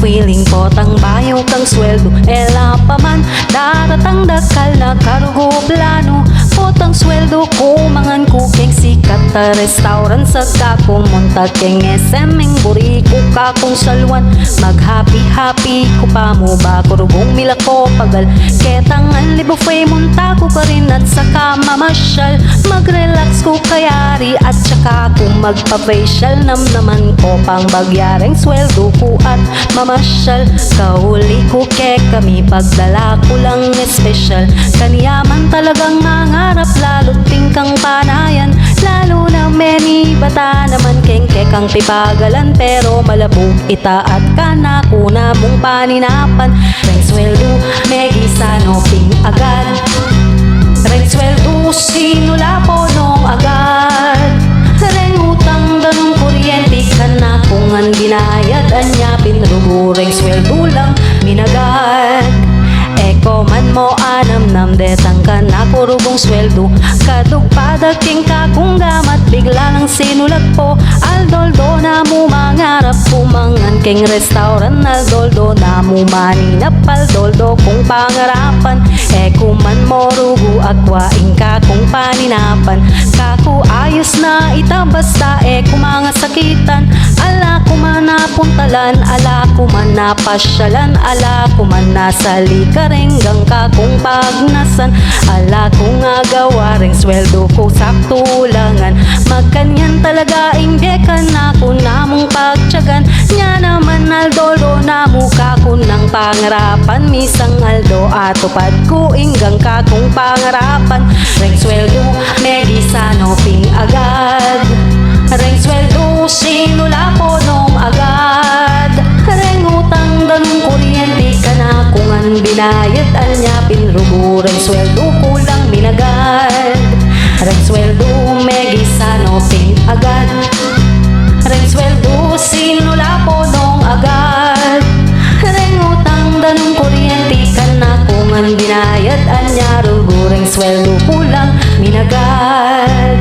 feeling po tang bayo kang sweldo ela pa man daratang dakal na karugo plano potang sweldo ko mangan ko keng sikat ta restaurant sa kako monta keng SM-ing buri ko kakong salwan mag happy ko pa mo ba kurugong mila ko pagal ketang anli buffet munta ko ka rin at saka mamasyal mag-relax ko kayari at saka ko magpa-facial naman ko pang bagyaring sweldo ko at mamasyal kahuli ko ke kami pagdala ko lang espesyal kaniyaman talagang mangarap lalo't tingkang panayan lalo na many bata naman keng-kekang pipagalan pero malabog ita at kana ko na mong paninapan reng sweldo megisa no ping agad reng sweldo sinula po nung agad reng utang danong kuryente ka na kung ang binayad anya pinrugo reng sweldo lang minagad eko man mo anam detang ka na kurugong sweldo kadugpadag king kakong gamat bigla ng sinulat po aldoldo na mo mangarap pumangan king restaurant aldoldo na mo maninap aldoldo kung pangarapan eko man mo rugo akwaing kakong paninapan kako ayos na ita basta eko mga sakitan ala ko man napuntalan ala ko man napasyalan ala ko man nasali karenggang kakong pagnasan ala ko nga gawaring sweldo ko sakto langan magkanyan talaga ingge ka na ko namong pagtyagan nya naman aldolo na mukha ko ng pangarapan misang aldo atupad ko inggang kakong pangarapan reng sweldo megisa no ping agad reng sweldo sinula po nung agad reng utang danong kuryente ka na kung ang binayad anya pinrugo reng sweldo kulang minagad reng sweldo megisa no ping agad reng sweldo sinula po nung agad reng utang danong kuryente ka na kung ang binayad anya rugo reng sweldo kulang minagad